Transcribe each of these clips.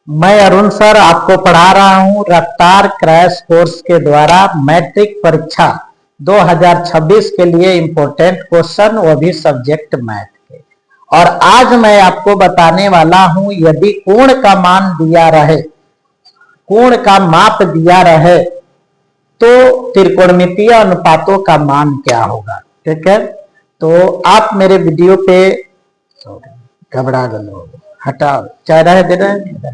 मैं अरुण सर आपको पढ़ा रहा हूं रफ्तार क्रैश कोर्स के द्वारा मैट्रिक परीक्षा 2026 के लिए इम्पोर्टेंट क्वेश्चन, वो भी सब्जेक्ट मैथ के। और आज मैं आपको बताने वाला हूं, यदि कोण का मान दिया रहे, कोण का माप दिया रहे तो त्रिकोणमितीय अनुपातों का मान क्या होगा। ठीक है, तो आप मेरे वीडियो पे घबरा गए, हटाओ, चाह रहे दे रहे।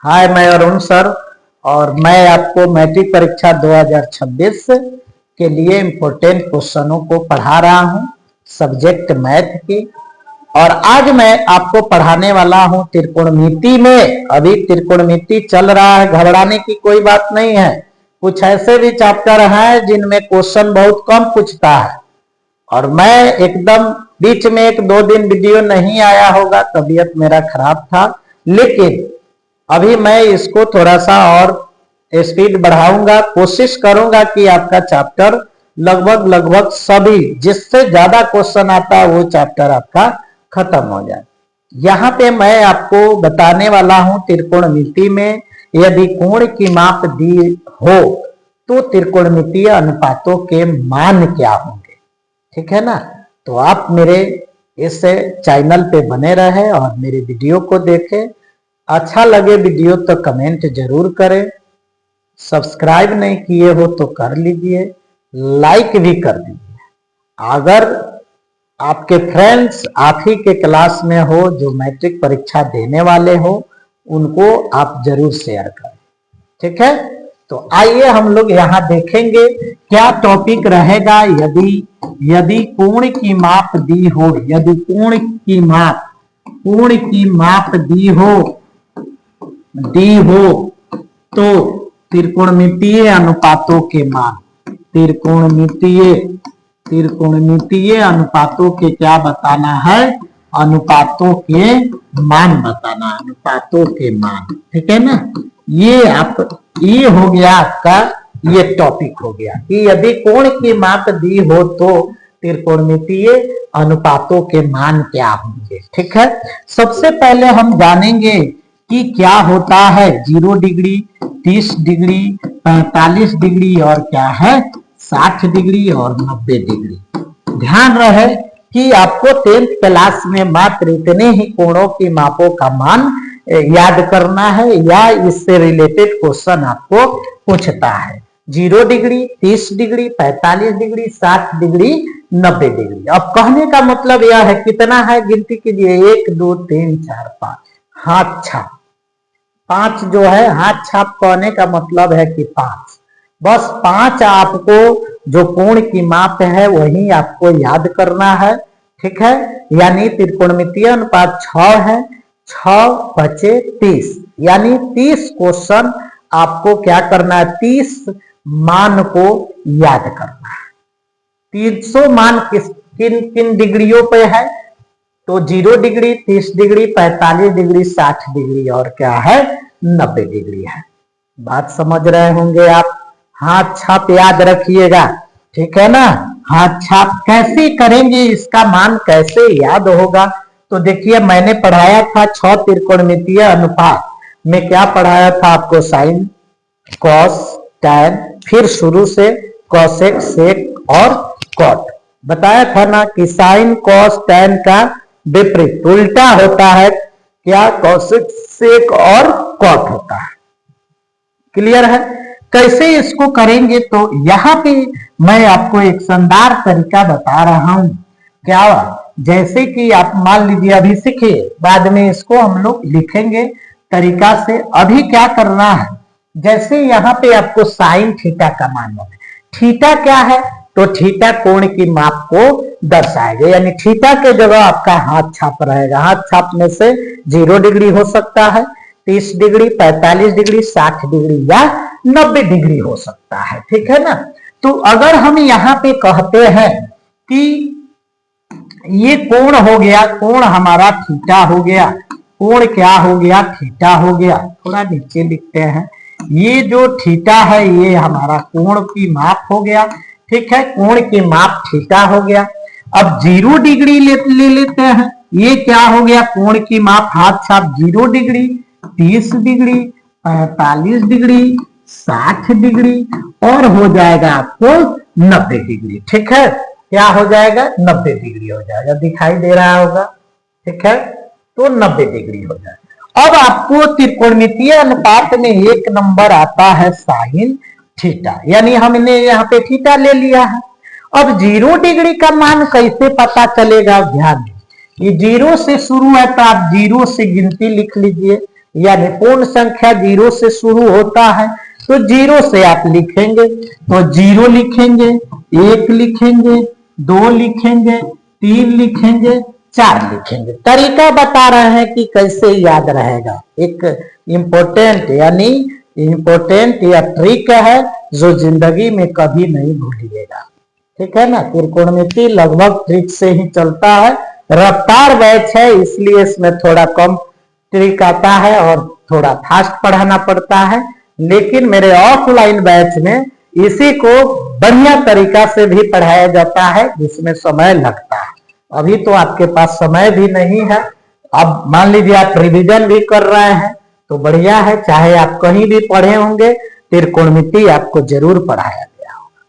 हाय, मैं अरुण सर और मैं आपको मैट्रिक परीक्षा 2026 के लिए इम्पोर्टेंट क्वेश्चनों को पढ़ा रहा हूं, सब्जेक्ट मैथ की। और आज मैं आपको पढ़ाने वाला हूं त्रिकोणमिति में। अभी त्रिकोणमिति चल रहा है, घबराने की कोई बात नहीं है। कुछ ऐसे भी चैप्टर हैं जिनमें क्वेश्चन बहुत कम पूछता है, और मैं एकदम बीच में 1-2 दिन वीडियो नहीं आया होगा, तबीयत मेरा खराब था, लेकिन अभी मैं इसको थोड़ा सा और स्पीड बढ़ाऊंगा। कोशिश करूंगा कि आपका चैप्टर लगभग सभी, जिससे ज्यादा क्वेश्चन आता है वो चैप्टर आपका खत्म हो जाए। यहाँ पे मैं आपको बताने वाला हूं त्रिकोणमिति में यदि कोण की माप दी हो तो त्रिकोणमितीय अनुपातों के मान क्या होंगे। ठीक है ना, तो आप मेरे इस चैनल पे बने रहे और मेरे वीडियो को देखें। अच्छा लगे वीडियो तो कमेंट जरूर करें, सब्सक्राइब नहीं किए हो तो कर लीजिए, लाइक भी कर दीजिए। अगर आपके फ्रेंड्स आप ही के क्लास में हो जो मैट्रिक परीक्षा देने वाले हो, उनको आप जरूर शेयर करें। ठीक है, तो आइए हम लोग यहाँ देखेंगे क्या टॉपिक रहेगा। यदि कोण की माप दी हो, यदि कोण की माप दी हो तो त्रिकोणमितीय अनुपातों के मान, त्रिकोणमितीय अनुपातों के क्या बताना है, अनुपातों के मान बताना, अनुपातों के मान। ठीक है ना, ये हो गया आपका, ये टॉपिक हो गया कि यदि कोण की माप दी हो तो त्रिकोणमितीय अनुपातों के मान क्या होंगे। ठीक है, सबसे पहले हम जानेंगे कि क्या होता है 0 डिग्री, 30 डिग्री, 45 डिग्री और क्या है 60 डिग्री और 90 डिग्री। ध्यान रहे कि आपको 10th क्लास में मात्र इतने ही कोणों की मापों का मान याद करना है, या इससे रिलेटेड क्वेश्चन आपको पूछता है। 0 degree, 30 degree, 45 degree, 60 degree, 90 degree. अब कहने का मतलब यह है, कितना है गिनती कीजिए, 1 2 3 4 5, हाथ छाप 5 जो है, हाथ छाप कहने का मतलब है कि 5, बस 5 आपको जो कोण की माप है वही आपको याद करना है। ठीक है, यानी त्रिकोणमितीय अनुपात 6 है, 6 बचे 30, यानी 30 क्वेश्चन आपको क्या करना है, 30 मान को याद करना है। 300 मान किन किन डिग्रियों पे है, तो 0 डिग्री, 30 डिग्री, 45 डिग्री, 60 डिग्री और क्या है 90 डिग्री है। बात समझ रहे होंगे आप। हाथ छाप याद रखिएगा, ठीक है ना। हाथ छाप कैसे करेंगे, इसका मान कैसे याद होगा, तो देखिए मैंने पढ़ाया था 6 त्रिकोणमितीय अनुपात में, क्या पढ़ाया था आपको, साइन, कॉस, टैन, फिर शुरू से कॉसेक, सेक और कॉट बताया था ना कि साइन कॉस टैन का विपरीत उल्टा होता है क्या, कॉसेक, सेक और कॉट होता है। क्लियर है, कैसे इसको करेंगे, तो यहाँ पे मैं आपको एक शानदार तरीका बता रहा हूं। क्या, जैसे कि आप मान लीजिए अभी सीखिए, बाद में इसको हम लोग लिखेंगे तरीका से। अभी क्या करना है, जैसे यहाँ पे आपको साइन थीटा का मान है, थीटा क्या है, तो थीटा कोण की माप को दर्शाएगा, यानी थीटा के जगह आपका हाथ छाप रहेगा। हाथ छाप में से 0 डिग्री हो सकता है, 30 डिग्री, 45 डिग्री, 60 डिग्री या 90 डिग्री हो सकता है। ठीक है ना, तो अगर हम यहाँ पे कहते हैं कि ये कोण हो गया, कोण हमारा थीटा हो गया, कोण क्या हो गया, थीटा हो गया। थोड़ा नीचे लिखते हैं, ये जो थीटा है ये हमारा कोण की माप हो गया। ठीक है, कोण की माप थीटा हो गया। अब 0 डिग्री ले लेते हैं, ये क्या हो गया, कोण की माप हाथ छाप 0 डिग्री, 30 डिग्री, 45 डिग्री, 60 डिग्री और हो जाएगा आपको 90 डिग्री। ठीक है, क्या हो जाएगा, 90 डिग्री हो जाएगा, दिखाई दे रहा होगा। ठीक है, तो 90 डिग्री हो जाएगा। अब आपको त्रिकोणमितीय अनुपात में एक नंबर आता है साइन थीटा, यानी हमने यहाँ पे थीटा ले लिया है। अब 0 डिग्री का मान कैसे पता चलेगा, ध्यान दीजिए, ये 0 से शुरू है तो आप 0 से गिनती लिख लीजिए, यानी पूर्ण संख्या 0 से शुरू होता है तो 0 से आप लिखेंगे, तो 0 लिखेंगे, 1 लिखेंगे, 2 लिखेंगे, 3 लिखेंगे, 4 लिखेंगे। तरीका बता रहे हैं कि कैसे याद रहेगा, एक इम्पोर्टेंट यानी इम्पोर्टेंट या ट्रिक है जो जिंदगी में कभी नहीं भूलिएगा। ठीक है ना, त्रिकोणमिति लगभग ट्रिक से ही चलता है। रफ्तार बैच है इसलिए इसमें थोड़ा कम ट्रिक आता है और थोड़ा फास्ट पढ़ाना पड़ता है, लेकिन मेरे ऑफलाइन बैच में इसी को बढ़िया तरीका से भी पढ़ाया जाता है जिसमें समय लगता है। अभी तो आपके पास समय भी नहीं है, अब मान लीजिए आप रिवीजन भी कर रहे हैं तो बढ़िया है, चाहे आप कहीं भी पढ़े होंगे त्रिकोणमिति आपको जरूर पढ़ाया गया होगा।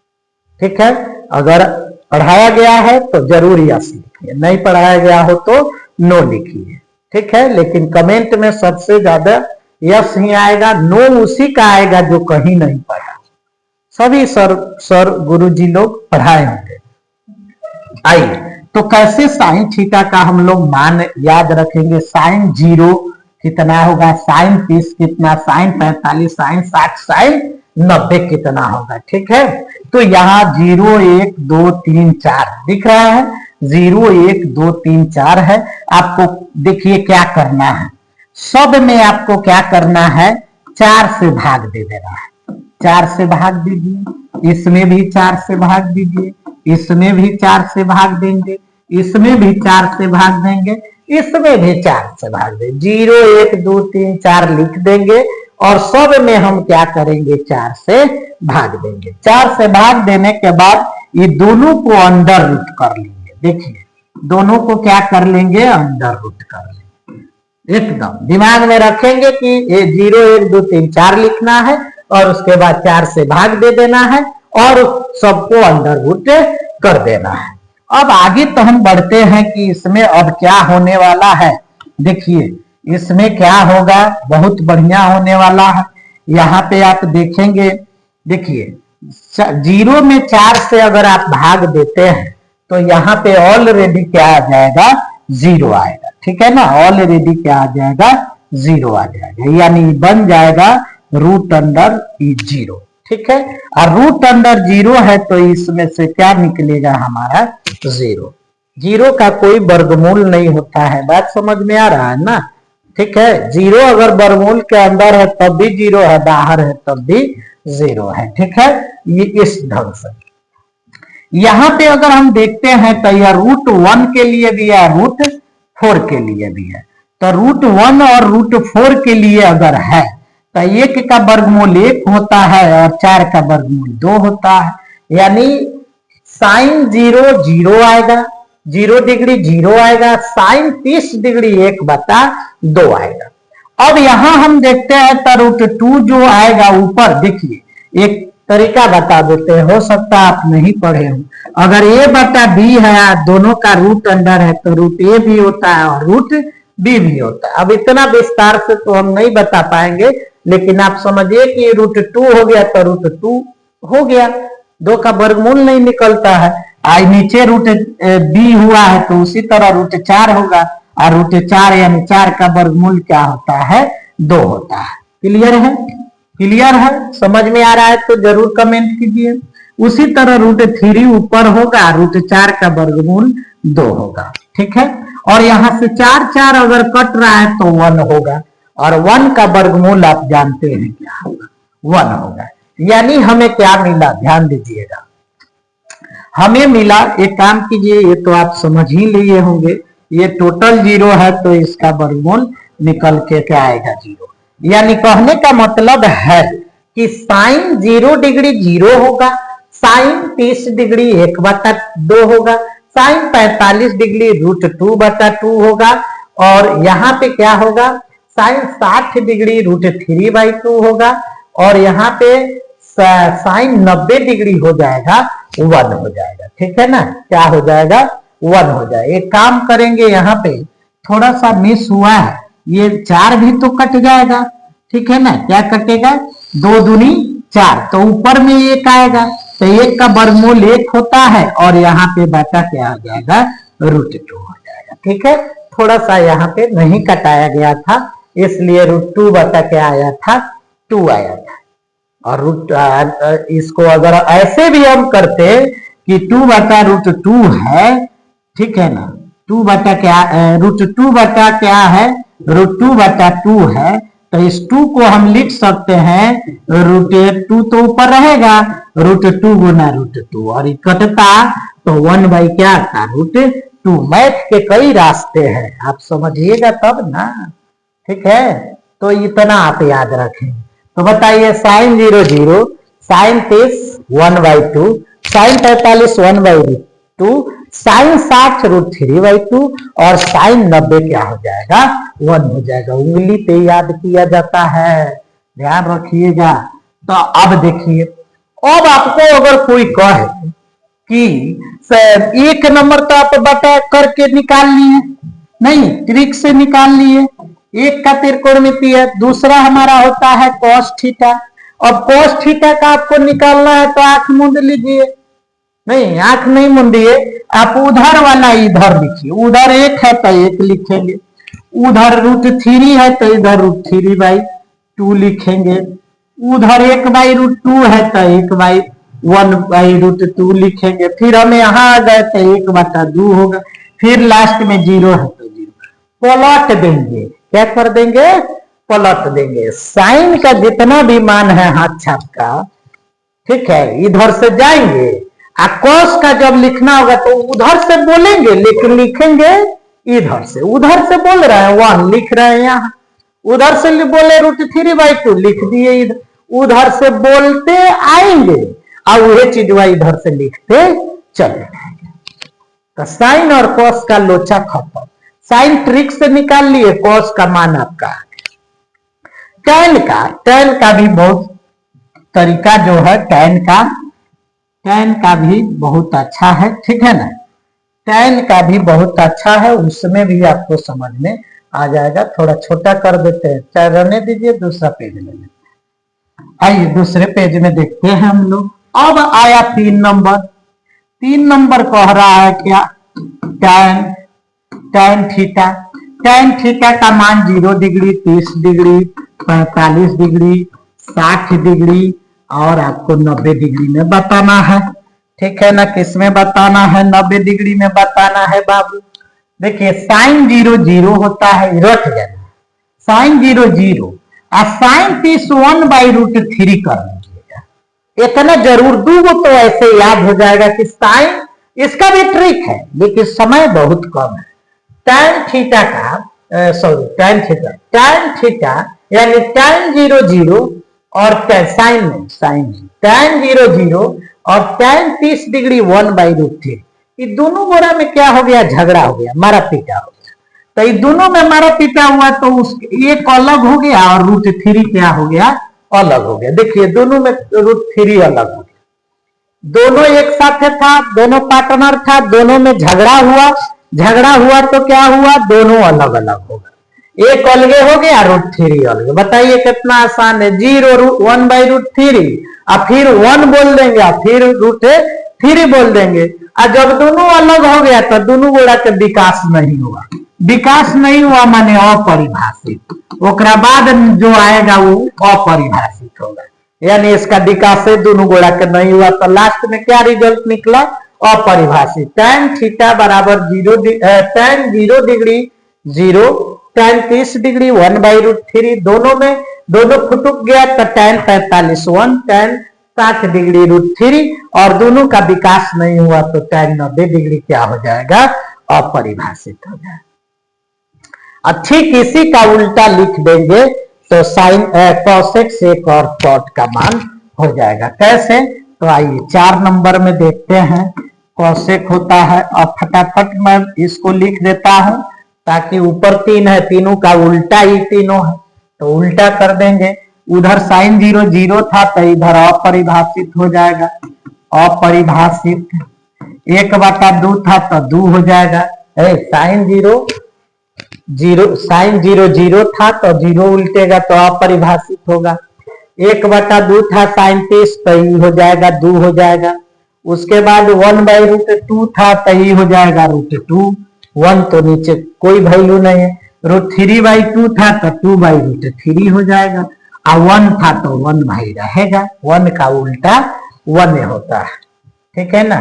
ठीक है, अगर पढ़ाया गया है तो जरूर यस लिखिए, नहीं पढ़ाया गया हो तो नो लिखिए। ठीक है, लेकिन कमेंट में सबसे ज्यादा यस ही आएगा, नो उसी का आएगा जो कहीं नहीं पढ़ा। सभी सर गुरुजी लोग पढ़ाए होंगे। आइए, तो कैसे साइन थीटा का हम लोग मान याद रखेंगे। साइन 0 कितना होगा, साइन 30 कितना, साइन 45, साइन 60, साइन 90 कितना होगा। ठीक है, तो यहाँ 0 1 2 3 4 दिख रहा है, 0 1 2 3 4 है। आपको देखिए क्या करना है, सब में आपको क्या करना है, 4 से भाग दे देना है। 4 से भाग दीजिए, इसमें भी 4 से भाग दीजिए, इसमें भी 4 से भाग देंगे, इसमें भी 4 से भाग देंगे, इसमें भी 4 से भाग देंगे। 0 1 2 3 4 लिख देंगे और सब में हम क्या करेंगे, 4 से भाग देंगे। 4 से भाग देने के बाद ये दोनों को अंडर रूट कर लेंगे। देखिए दोनों को क्या कर लेंगे, अंडर रूट कर लेंगे। एकदम दिमाग में रखेंगे कि ये 0 1 2 3 4 लिखना है और उसके बाद 4 से भाग दे देना है और सबको अंडर रूट कर देना है। अब आगे तो हम बढ़ते हैं कि इसमें अब क्या होने वाला है। देखिए इसमें क्या होगा, बहुत बढ़िया होने वाला है। यहाँ पे आप देखेंगे, देखिए 0 में 4 से अगर आप भाग देते हैं तो यहाँ पे ऑलरेडी क्या आ जाएगा, 0 आएगा। ठीक है ना, ऑलरेडी क्या आ जाएगा, 0 आ जाएगा, यानी बन जाएगा रूट अंडर 0। ठीक है, और रूट अंडर 0 है तो इसमें से क्या निकलेगा हमारा, 0। 0 का कोई वर्गमूल नहीं होता है, बात समझ में आ रहा है ना। ठीक है, 0 अगर वर्गमूल के अंदर है तब भी 0 है, बाहर है तब भी 0 है। ठीक है, ये इस ढंग से। यहाँ पे अगर हम देखते हैं तो यह रूट 1 के लिए भी है, रूट 4 के लिए भी है। तो रूट 1 और रूट 4 के लिए अगर है तो 1 का वर्गमूल 1 होता है और 4 का वर्गमूल 2 होता है, यानी साइन 0 0 आएगा, 0 डिग्री 0 आएगा, साइन 30 डिग्री 1/2 आएगा। अब यहां हम देखते हैं तो रूट 2 जो आएगा ऊपर, देखिए एक तरीका बता देते हैं, हो सकता है आप नहीं पढ़े हो। अगर a/b है, दोनों का रूट अंडर है तो रूट a भी होता है और रूट b भी होता है। अब इतना विस्तार से तो हम नहीं बता पाएंगे, लेकिन आप समझिए कि रूट 2 हो गया तो रूट 2 हो गया, 2 का वर्गमूल नहीं निकलता है। आई नीचे रूट b हुआ है तो उसी तरह रूट 4 होगा और रूट 4 यानी 4 का वर्गमूल क्या होता है, 2 होता है। क्लियर है, क्लियर है, समझ में आ रहा है तो जरूर कमेंट कीजिए। उसी तरह रूट 3 ऊपर होगा, रूट 4 का वर्गमूल 2 होगा। ठीक है, और यहां से 4 4 अगर कट रहा है तो 1 होगा और 1 का वर्गमूल आप जानते हैं क्या होगा, 1 होगा। यानी हमें क्या मिला, ध्यान दीजिएगा, हमें मिला, एक काम कीजिए, ये तो आप समझ ही लिए होंगे, ये टोटल 0 है तो इसका वर्गमूल निकल के क्या आएगा, 0। यानी कहने का मतलब है कि साइन 0 डिग्री 0 होगा, साइन 30 डिग्री 1/2 होगा, साइन 45 डिग्री √2/2 होगा। और यहाँ पे क्या होगा, साइन 60 डिग्री √3/2 होगा। और यहाँ पे साइन 90 डिग्री हो जाएगा 1 हो जाएगा। ठीक है ना, क्या हो जाएगा, 1 हो जाएगा। एक काम करेंगे, यहाँ पे थोड़ा सा मिस हुआ है, ये 4 भी तो कट जाएगा। ठीक है ना, क्या कटेगा, 2 दूनी 4, तो ऊपर में 1 आएगा, तो 1 का वर्गमूल 1 होता है। और यहाँ पे बचा क्या आ जाएगा, √2 हो जाएगा। ठीक है, थोड़ा सा यहाँ पे नहीं कटाया गया था, इसलिए √2 बता क्या आया था, 2 आया था। और इसको अगर ऐसे भी हम करते कि 2/√2 है, ठीक है ना, 2 बटा क्या, √2 बटा क्या है, √2/2 है, तो इस 2 को हम लिख सकते हैं, √2 तो ऊपर रहेगा, √2 गुना √2, और इकट्ठा तो 1 क्या आता, √2। मैथ के कई रास्ते हैं, आप समझिएगा तब ना। ठीक है, तो इतना आप याद रखें। तो बताइए, साइन 0 0, साइन 30 1/2, साइन 45 1/2, साइन 60 √3/2, और साइन 90 क्या हो जाएगा, 1 हो जाएगा। उंगली पे याद किया जाता है, ध्यान रखिएगा। तो अब देखिए, अब आपको अगर कोई कहे कि सर 1 नंबर तो आप बटा करके निकाल लिए, नहीं ट्रिक से निकाल लिए, 1 का त्रिकोणमिति है, दूसरा हमारा होता है cos थीटा। अब cos थीटा का आपको निकालना है तो आंख मूंद लीजिए, नहीं आंख नहीं मूंदिए, आप उधर वाला इधर लिखिए, उधर 1 है तो 1 लिखेंगे, उधर √3 है तो इधर √3/2 लिखेंगे, उधर 1/√2 है तो 1/√2 लिखेंगे। फिर हम यहाँ आ गए तो 1/2 होगा, फिर लास्ट में 0 है तो 0, पलट देंगे। क्या कर देंगे, पलट देंगे। साइन का जितना भी मान है हाथ छाप का, ठीक है, इधर से जाएंगे, कॉस का जब लिखना होगा तो उधर से बोलेंगे, लेकिन लिखेंगे इधर से। उधर से बोल रहे हैं 1 लिख रहे हैं यहाँ, उधर से बोले √3/2 लिख दिए इधर, उधर से बोलते आएंगे और वही चीज इधर से लिखते चले जाएंगे। तो साइन और कॉस का लोचा खत्म। साइन ट्रिक से निकाल लिए, कॉस का मान आपका। टैन का भी बहुत तरीका जो है, टैन का भी बहुत अच्छा है। ठीक है ना, टैन का भी बहुत अच्छा है, उसमें भी आपको समझ में आ जाएगा। थोड़ा छोटा कर देते हैं, चाहे रहने दीजिए, दूसरा पेज ले लेते हैं। आइए दूसरे पेज में देखते हैं हम लोग। अब आया 3 नंबर। 3 नंबर कह रहा है क्या, टैन थीटा। टैन थीटा का मान 0 डिग्री, 30 डिग्री, 45 डिग्री, 60 डिग्री और आपको 90 डिग्री में बताना है। ठीक है ना, किस में बताना है, 90 डिग्री में बताना है बाबू। देखिए साइन 0 0 होता है, रट जाना, साइन 0 0 और साइन 30 1/√3 कर लीजिएगा, इतना जरूर। दूगो तो ऐसे याद हो जाएगा कि साइन, इसका भी ट्रिक है लेकिन समय बहुत कम है। टैन थीटा टैन थीटा यानी टैन 0 0 और साइन टैन 0 0 और टैन 30 डिग्री 1/√3, ये दोनों गोरा में क्या हो गया, झगड़ा हो गया, मारा पीटा हो गया। तो ये दोनों में मारा पीटा हुआ तो एक अलग हो गया और √3 क्या हो गया, अलग हो गया। देखिए दोनों में √3 अलग हो गया, दोनों एक साथ था, दोनों पार्टनर था, दोनों में झगड़ा हुआ तो क्या हुआ, दोनों अलग अलग हो गए। एक अलगे हो गया, √3 अलग। बताइए कितना आसान है, 0 1/√3 और फिर 1 बोल देंगे और फिर √3 बोल देंगे। और जब दोनों अलग हो गया तो दोनों गोड़ा के विकास नहीं हुआ माने अपरिभाषित, ओकरा बाद जो आएगा वो अपरिभाषित होगा, यानी इसका विकास से दोनों गोड़ा के नहीं हुआ। तो लास्ट में क्या रिजल्ट निकला, अपरिभाषित। टैन थीटा बराबर 0 टैन 0 डिग्री 0, टैन 30 डिग्री 1/√3, दोनों फुटुक गया तो टैन 45 1, टैन 60 डिग्री √3 और दोनों का विकास नहीं हुआ तो टैन 90 डिग्री क्या हो जाएगा, अपरिभाषित हो जाएगा। ठीक इसी का उल्टा लिख देंगे तो साइन कॉसेक सेक और कॉट का मान हो जाएगा। कैसे, तो आइए 4 नंबर में देखते हैं। कोसेक होता है। और फटाफट मैं इसको लिख देता हूं ताकि ऊपर 3 है, तीनों का उल्टा ही तीनों है, तो उल्टा कर देंगे। उधर साइन 0 0 था तो इधर अपरिभाषित हो जाएगा, अपरिभाषित। 1/2 था तो 2 हो जाएगा। साइन 0 0 था तो 0 उल्टेगा तो अपरिभाषित होगा। 1/2 था साइन 30 तो ई हो जाएगा 2 हो जाएगा। उसके बाद 1/√2 था तो ई हो जाएगा √2। 1 तो नीचे कोई वैल्यू नहीं है। √3/2 था तो 2/√3 हो जाएगा। और 1 था तो 1 भाई रहेगा। 1 का उल्टा 1 होता है, ठीक है ना।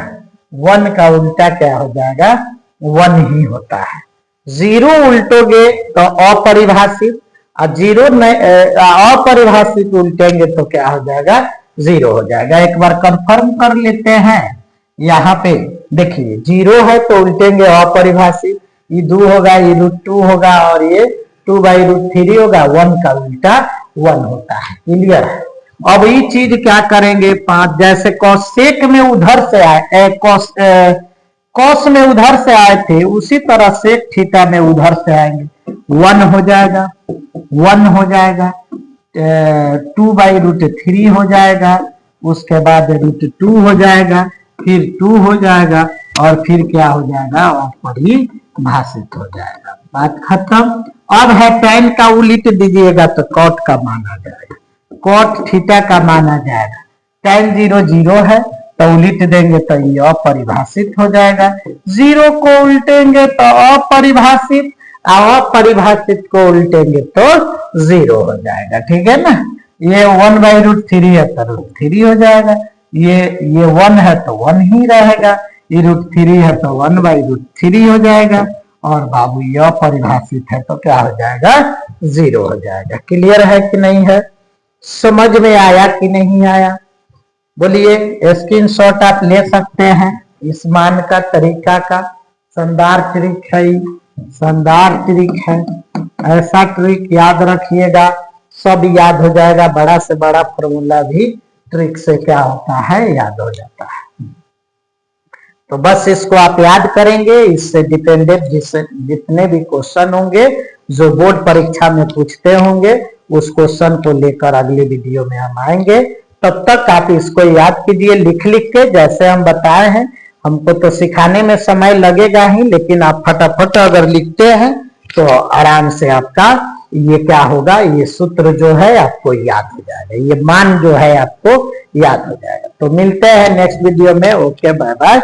1 का उल्टा क्या हो जाएगा, 1 ही होता है। 0 उल्टोगे तो अपरिभाषित, और 0 अपरिभाषित उल्टेंगे तो क्या हो जाएगा, 0 हो जाएगा। एक बार कंफर्म कर लेते हैं। यहाँ पे देखिए 0 है तो उल्टेंगे अपरिभाषित, ये 2 होगा, ये √2 होगा और ये 2/√3 होगा। 1 का उल्टा 1 होता है। क्लियर है। अब ये चीज क्या करेंगे, 5 जैसे कोसेक में उधर से आए, कॉस में उधर से आए थे, उसी तरह सेक थीटा में उधर से आएंगे। 1 हो जाएगा, 1 हो जाएगा, 2/√3 हो जाएगा, उसके बाद √2 हो जाएगा, फिर 2 हो जाएगा और फिर क्या हो जाएगा, अपरिभाषित हो जाएगा। बात खत्म। अब है tan का उल्ट दीजिएगा तो cot का मान आ जाएगा, cot थीटा का मान आ जाएगा। tan 0 0 है तो उल्ट देंगे तो ये अपरिभाषित हो जाएगा। 0 को उल्टेंगे तो अपरिभाषित, और अपरिभाषित को उल्टेंगे तो 0 हो जाएगा, ठीक है ना। ये 1/√3 है तो √3 हो जाएगा। ये 1 है तो 1 ही रहेगा, ये √3 है तो 1/√3 हो जाएगा। और बाबू ये अपरिभाषित है तो क्या हो जाएगा, 0 हो जाएगा। क्लियर है कि नहीं है, समझ में आया कि नहीं आया, बोलिए। स्क्रीनशॉट आप ले सकते हैं इस मान का, तरीका का। शानदार ट्रिक है, शानदार ट्रिक है। ऐसा ट्रिक याद रखिएगा, सब याद हो जाएगा। बड़ा से बड़ा फॉर्मूला भी ट्रिक से क्या होता है, याद हो जाता है। तो बस इसको आप याद करेंगे। इससे डिपेंडेंट जितने भी क्वेश्चन होंगे जो बोर्ड परीक्षा में पूछते होंगे, उस क्वेश्चन को लेकर अगले वीडियो में हम आएंगे। तब तक आप इसको याद कीजिए लिख लिख के, जैसे हम बताए हैं। हमको तो सिखाने में समय लगेगा ही, लेकिन आप फटाफट अगर लिखते हैं तो आराम से आपका ये क्या होगा, ये सूत्र जो है आपको याद हो जाएगा, ये मान जो है आपको याद हो जाएगा। तो मिलते हैं नेक्स्ट वीडियो में। Okay, bye bye.